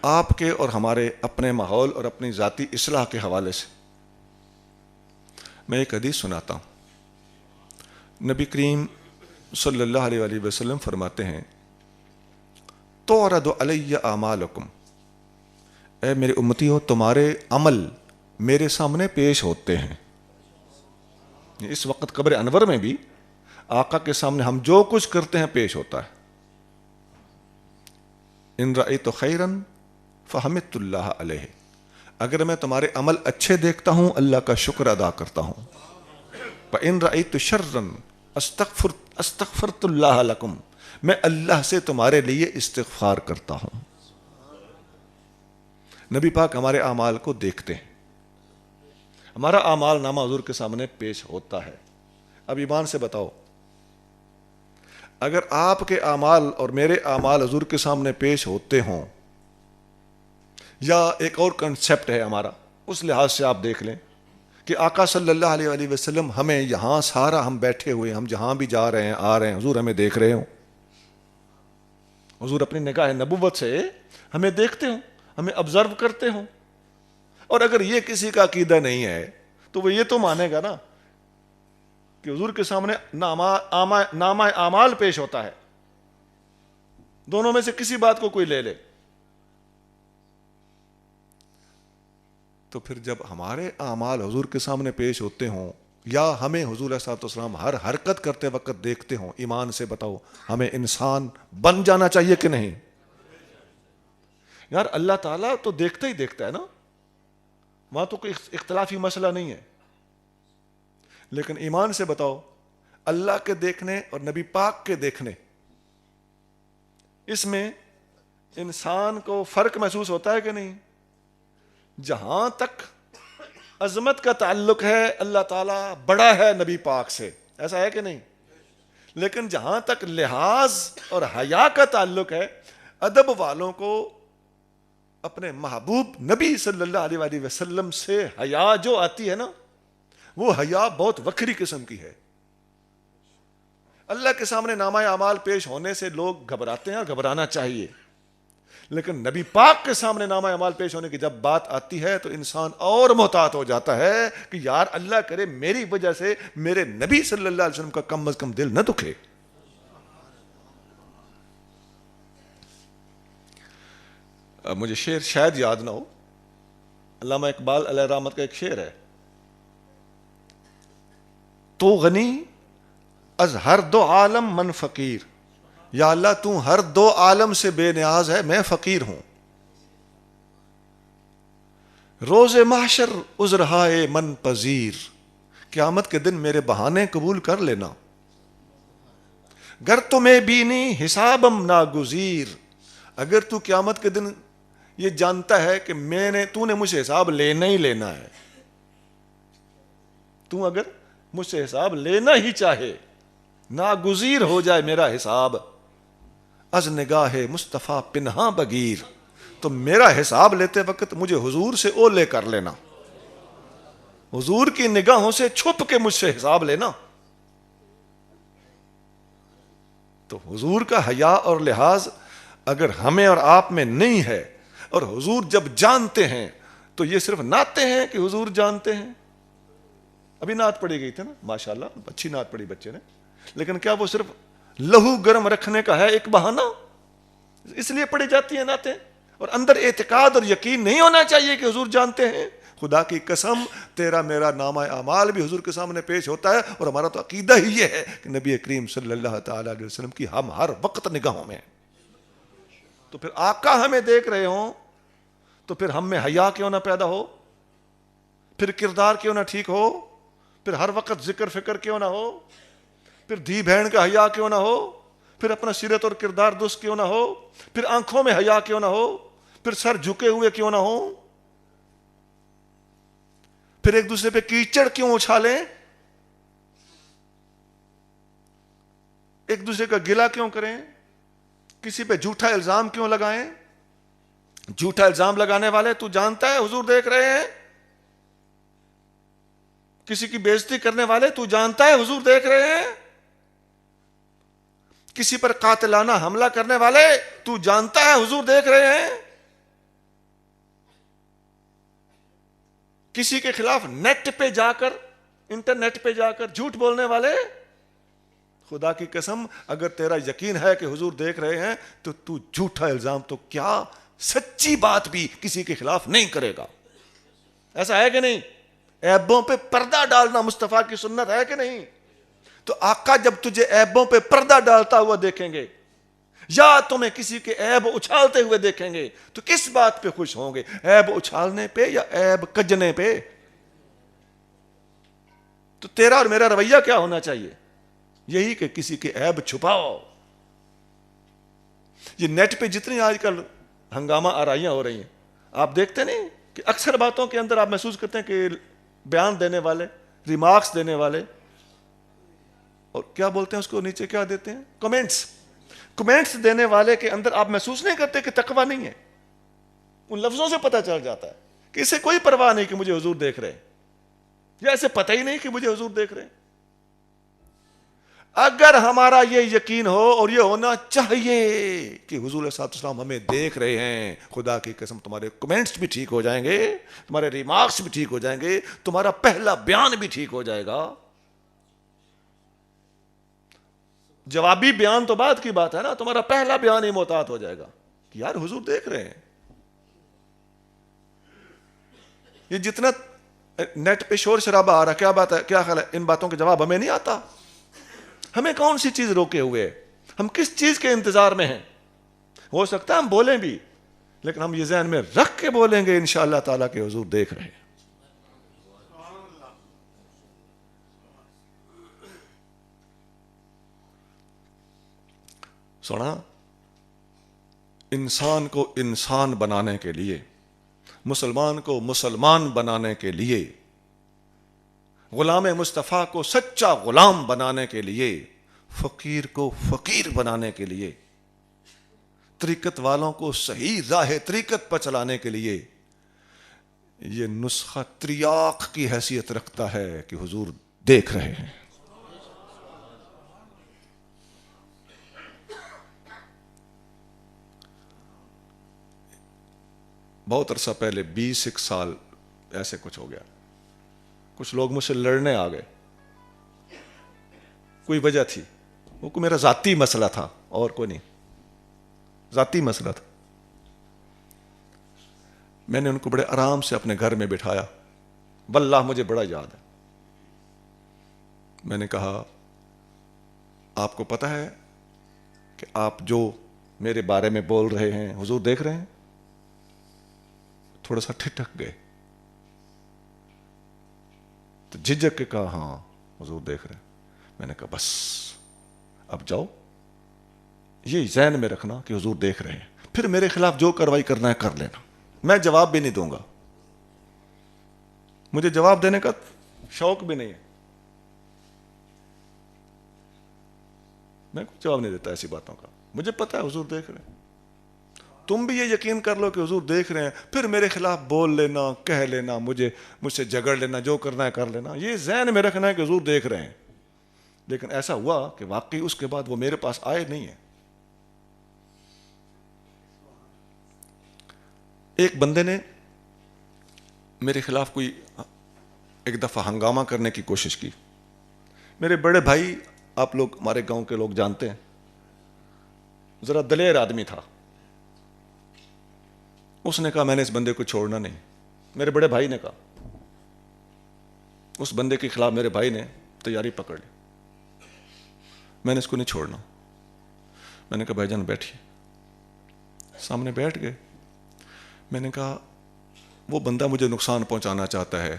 آپ کے اور ہمارے اپنے ماحول اور اپنی ذاتی اصلاح کے حوالے سے میں ایک حدیث سناتا ہوں۔ نبی کریم صلی اللہ علیہ وآلہ وسلم فرماتے ہیں تُعْرَضُ عَلَيَّ أَعْمَالُكُمْ، اے میرے امتیوں تمہارے عمل میرے سامنے پیش ہوتے ہیں۔ اس وقت قبر انور میں بھی آقا کے سامنے ہم جو کچھ کرتے ہیں پیش ہوتا ہے۔ ان رأیت خیرا فحمدت اللہ علیہ، اگر میں تمہارے عمل اچھے دیکھتا ہوں اللہ کا شکر ادا کرتا ہوں۔ وَإِن رَأَيْتُ شَرًّا اسْتَغْفَرْتُ اللَّهَ لَكُمْ، میں اللہ سے تمہارے لیے استغفار کرتا ہوں۔ نبی پاک ہمارے اعمال کو دیکھتے ہیں، ہمارا اعمال نامہ حضور کے سامنے پیش ہوتا ہے۔ اب ایمان سے بتاؤ، اگر آپ کے اعمال اور میرے اعمال حضور کے سامنے پیش ہوتے ہوں، یا ایک اور کنسیپٹ ہے ہمارا، اس لحاظ سے آپ دیکھ لیں کہ آقا صلی اللہ علیہ وآلہ وسلم ہمیں یہاں سارا ہم بیٹھے ہوئے، ہم جہاں بھی جا رہے ہیں آ رہے ہیں، حضور ہمیں دیکھ رہے ہوں، حضور اپنی نگاہ نبوت سے ہمیں دیکھتے ہوں، ہمیں آبزرو کرتے ہوں۔ اور اگر یہ کسی کا عقیدہ نہیں ہے تو وہ یہ تو مانے گا نا کہ حضور کے سامنے نامہ اعمال پیش ہوتا ہے، دونوں میں سے کسی بات کو کوئی لے لے۔ تو پھر جب ہمارے اعمال حضور کے سامنے پیش ہوتے ہوں یا ہمیں حضور صلی اللہ علیہ وسلم ہر حرکت کرتے وقت دیکھتے ہوں، ایمان سے بتاؤ ہمیں انسان بن جانا چاہیے کہ نہیں؟ یار اللہ تعالیٰ تو دیکھتا ہی دیکھتا ہے نا، وہاں تو کوئی اختلافی مسئلہ نہیں ہے۔ لیکن ایمان سے بتاؤ اللہ کے دیکھنے اور نبی پاک کے دیکھنے، اس میں انسان کو فرق محسوس ہوتا ہے کہ نہیں؟ جہاں تک عظمت کا تعلق ہے اللہ تعالیٰ بڑا ہے نبی پاک سے، ایسا ہے کہ نہیں؟ لیکن جہاں تک لحاظ اور حیا کا تعلق ہے، ادب والوں کو اپنے محبوب نبی صلی اللہ علیہ وآلہ وسلم سے حیا جو آتی ہے نا، وہ حیا بہت وکری قسم کی ہے۔ اللہ کے سامنے نامہ اعمال پیش ہونے سے لوگ گھبراتے ہیں اور گھبرانا چاہیے، لیکن نبی پاک کے سامنے نامہ اعمال پیش ہونے کی جب بات آتی ہے تو انسان اور محتاط ہو جاتا ہے کہ یار اللہ کرے میری وجہ سے میرے نبی صلی اللہ علیہ وسلم کا کم از کم دل نہ دکھے۔ اب مجھے شعر شاید یاد نہ ہو، علامہ اقبال علیہ رحمت کا ایک شعر ہے، تو غنی از ہر دو عالم من فقیر، یا اللہ تو ہر دو عالم سے بے نیاز ہے، میں فقیر ہوں۔ روز محشر عذرہائے من پذیر، قیامت کے دن میرے بہانے قبول کر لینا۔ گر تمہیں بینی حسابم ناگزیر، اگر تو قیامت کے دن یہ جانتا ہے کہ تو نے مجھ سے حساب لینا ہی لینا ہے، تو اگر مجھ سے حساب لینا ہی چاہے، ناگزیر ہو جائے میرا حساب، از نگاہ مصطفیٰ پنہاں بگیر، تو میرا حساب لیتے وقت مجھے حضور سے اولے کر لینا، حضور کی نگاہوں سے چھپ کے مجھ سے حساب لینا۔ تو حضور کا حیا اور لحاظ اگر ہمیں اور آپ میں نہیں ہے، اور حضور جب جانتے ہیں تو یہ صرف نعتیں ہیں کہ حضور جانتے ہیں۔ ابھی نعت پڑھی گئی تھی نا، ماشاءاللہ اچھی نعت پڑھی بچے نے، لیکن کیا وہ صرف لہو گرم رکھنے کا ہے ایک بہانہ؟ اس لیے پڑھی جاتی ہیں نعتیں، اور اندر اعتقاد اور یقین نہیں ہونا چاہیے کہ حضور جانتے ہیں۔ خدا کی قسم تیرا میرا نامہ اعمال بھی حضور کے سامنے پیش ہوتا ہے، اور ہمارا تو عقیدہ ہی یہ ہے کہ نبی کریم صلی اللہ تعالی علیہ وسلم کی ہم ہر وقت نگاہوں میں۔ تو پھر آقا ہمیں دیکھ رہے ہوں تو پھر ہم میں حیا کیوں نہ پیدا ہو، پھر کردار کیوں نہ ٹھیک ہو، پھر ہر وقت ذکر فکر کیوں نہ ہو، پھر دھی بہن کا حیا کیوں نہ ہو، پھر اپنا سیرت اور کردار درست کیوں نہ ہو، پھر آنکھوں میں حیا کیوں نہ ہو، پھر سر جھکے ہوئے کیوں نہ ہو، پھر ایک دوسرے پہ کیچڑ کیوں اچھالیں، ایک دوسرے کا گلہ کیوں کریں، کسی پہ جھوٹا الزام کیوں لگائیں۔ جھوٹا الزام لگانے والے تو جانتا ہے حضور دیکھ رہے ہیں، کسی کی بےزتی کرنے والے تو جانتا ہے حضور دیکھ رہے ہیں، کسی پر قاتلانہ حملہ کرنے والے تو جانتا ہے حضور دیکھ رہے ہیں۔ کسی کے خلاف نیٹ پہ جا کر، انٹرنیٹ پہ جا کر جھوٹ بولنے والے، خدا کی قسم اگر تیرا یقین ہے کہ حضور دیکھ رہے ہیں تو تو جھوٹا الزام تو کیا سچی بات بھی کسی کے خلاف نہیں کرے گا. ایسا ہے کہ نہیں؟ عیبوں پہ پردہ ڈالنا مصطفیٰ کی سنت ہے کہ نہیں؟ تو آقا جب تجھے عیبوں پہ پردہ ڈالتا ہوا دیکھیں گے یا تمہیں کسی کے عیب اچھالتے ہوئے دیکھیں گے تو کس بات پہ خوش ہوں گے؟ عیب اچھالنے پہ یا عیب کجنے پہ؟ تو تیرا اور میرا رویہ کیا ہونا چاہیے؟ یہی کہ کسی کے عیب چھپاؤ. یہ نیٹ پہ جتنی آج کل ہنگامہ آرائیاں ہو رہی ہیں، آپ دیکھتے نہیں کہ اکثر باتوں کے اندر آپ محسوس کرتے ہیں کہ بیان دینے والے، ریمارکس دینے والے، اور کیا بولتے ہیں اس کو نیچے کیا دیتے ہیں؟ کمنٹس دینے والے کے اندر آپ محسوس نہیں کرتے کہ تقویٰ نہیں ہے؟ ان لفظوں سے پتہ چل جاتا ہے کہ اسے کوئی پرواہ نہیں کہ مجھے حضور دیکھ رہے ہیں، یا اسے پتہ ہی نہیں کہ مجھے حضور دیکھ رہے ہیں. اگر ہمارا یہ یقین ہو اور یہ ہونا چاہیے کہ حضور علیہ السلام ہمیں دیکھ رہے ہیں، خدا کی قسم تمہارے کمنٹس بھی ٹھیک ہو جائیں گے، تمہارے ریمارکس بھی ٹھیک ہو جائیں گے، تمہارا پہلا بیان بھی ٹھیک ہو جائے گا. جوابی بیان تو بعد کی بات ہے نا، تمہارا پہلا بیان ہی محتاط ہو جائے گا کہ یار حضور دیکھ رہے ہیں. یہ جتنا نیٹ پہ شور شرابہ آ رہا، کیا بات ہے، کیا خیال ہے؟ ان باتوں کے جواب ہمیں نہیں آتا. ہمیں کون سی چیز روکے ہوئے؟ ہم کس چیز کے انتظار میں ہیں؟ ہو سکتا ہے ہم بولیں بھی، لیکن ہم یہ ذہن میں رکھ کے بولیں گے انشاءاللہ تعالیٰ کہ حضور دیکھ رہے ہیں. سنا، انسان کو انسان بنانے کے لیے، مسلمان کو مسلمان بنانے کے لیے، غلام مصطفیٰ کو سچا غلام بنانے کے لیے، فقیر کو فقیر بنانے کے لیے، طریقت والوں کو صحیح راہ طریقت پر چلانے کے لیے یہ نسخہ تریاق کی حیثیت رکھتا ہے کہ حضور دیکھ رہے ہیں. بہت عرصہ پہلے، 21 سال ایسے کچھ ہو گیا، کچھ لوگ مجھ سے لڑنے آ گئے. کوئی وجہ تھی، وہ کوئی میرا ذاتی مسئلہ تھا اور کوئی نہیں، ذاتی مسئلہ تھا. میں نے ان کو بڑے آرام سے اپنے گھر میں بٹھایا، واللہ مجھے بڑا یاد ہے. میں نے کہا آپ کو پتہ ہے کہ آپ جو میرے بارے میں بول رہے ہیں حضور دیکھ رہے ہیں؟ تھوڑا سا ٹھٹک گئے تو جھجک کے کہا ہاں حضور دیکھ رہے ہیں. میں نے کہا بس اب جاؤ، یہ ذہن میں رکھنا کہ حضور دیکھ رہے ہیں، پھر میرے خلاف جو کارروائی کرنا ہے کر لینا، میں جواب بھی نہیں دوں گا، مجھے جواب دینے کا شوق بھی نہیں ہے، میں کوئی جواب نہیں دیتا ایسی باتوں کا. مجھے پتا ہے حضور دیکھ رہے ہیں، تم بھی یہ یقین کر لو کہ حضور دیکھ رہے ہیں، پھر میرے خلاف بول لینا، کہہ لینا، مجھ سے جھگڑ لینا، جو کرنا ہے کر لینا، یہ ذہن میں رکھنا ہے کہ حضور دیکھ رہے ہیں. لیکن ایسا ہوا کہ واقعی اس کے بعد وہ میرے پاس آئے نہیں ہیں. ایک بندے نے میرے خلاف کوئی ایک دفعہ ہنگامہ کرنے کی کوشش کی. میرے بڑے بھائی، آپ لوگ ہمارے گاؤں کے لوگ جانتے ہیں، ذرا دلیر آدمی تھا. اس نے کہا میں نے اس بندے کو چھوڑنا نہیں. میرے بڑے بھائی نے کہا، اس بندے کے خلاف میرے بھائی نے تیاری پکڑ لی، میں نے اس کو نہیں چھوڑنا. میں نے کہا بھائی جان بیٹھیے. سامنے بیٹھ گئے. میں نے کہا وہ بندہ مجھے نقصان پہنچانا چاہتا ہے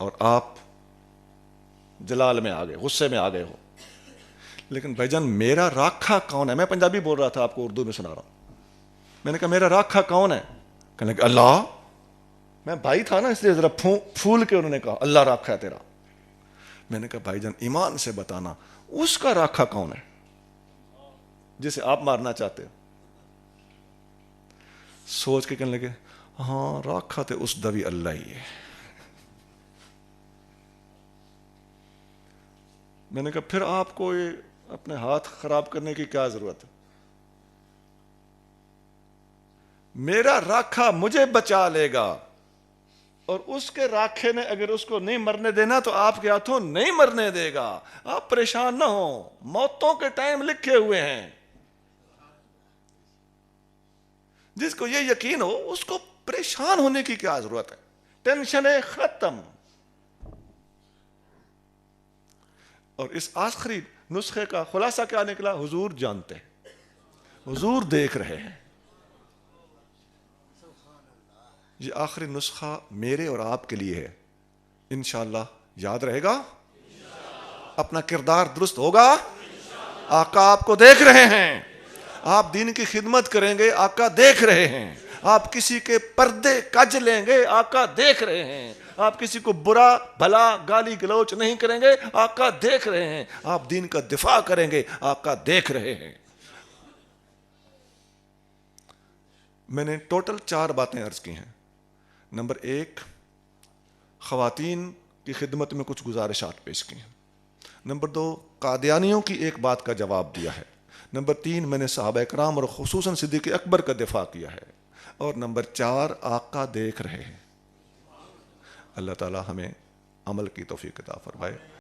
اور آپ جلال میں آ گئے، غصے میں آ گئے ہو، لیکن بھائی جان میرا راکھا کون ہے؟ میں پنجابی بول رہا تھا، آپ کو اردو میں سنا رہا ہوں. میں نے کہا میرا راکھا کون ہے؟ کہنے لگے اللہ. میں بھائی تھا نا، اس لیے ذرا پھول کے انہوں نے کہا اللہ راکھا ہے تیرا. میں نے کہا بھائی جان ایمان سے بتانا اس کا راکھا کون ہے جسے آپ مارنا چاہتے ہو؟ سوچ کے کہنے لگے ہاں راکھا تے اس دا بھی اللہ ہی ہے. میں نے کہا پھر آپ کو یہ اپنے ہاتھ خراب کرنے کی کیا ضرورت ہے؟ میرا راکھا مجھے بچا لے گا. اور اس کے راکھے نے اگر اس کو نہیں مرنے دینا تو آپ کے ہاتھوں نہیں مرنے دے گا. آپ پریشان نہ ہوں, موتوں کے ٹائم لکھے ہوئے ہیں. جس کو یہ یقین ہو اس کو پریشان ہونے کی کیا ضرورت ہے؟ ٹینشن ختم. اور اس آخری نسخے کا خلاصہ کیا نکلا؟ حضور جانتے ہیں, حضور دیکھ رہے ہیں. یہ آخری نسخہ میرے اور آپ کے لیے ہے. انشاءاللہ یاد رہے گا, اپنا کردار درست ہوگا. آقا آپ کو دیکھ رہے ہیں, آپ دین کی خدمت کریں گے, آقا دیکھ رہے ہیں. آپ کسی کے پردے کج لیں گے, آقا دیکھ رہے ہیں. آپ کسی کو برا بھلا گالی گلوچ نہیں کریں گے, آقا دیکھ رہے ہیں. آپ دین کا دفاع کریں گے, آقا دیکھ رہے ہیں. میں نے ٹوٹل 4 باتیں عرض کی ہیں. نمبر 1, خواتین کی خدمت میں کچھ گزارشات پیش کی ہیں. نمبر 2, قادیانیوں کی ایک بات کا جواب دیا ہے. نمبر 3, میں نے صحابہ کرام اور خصوصاً صدیق اکبر کا دفاع کیا ہے. اور نمبر 4, آقا دیکھ رہے ہیں. اللہ تعالی ہمیں عمل کی توفیق عطا فرمائے.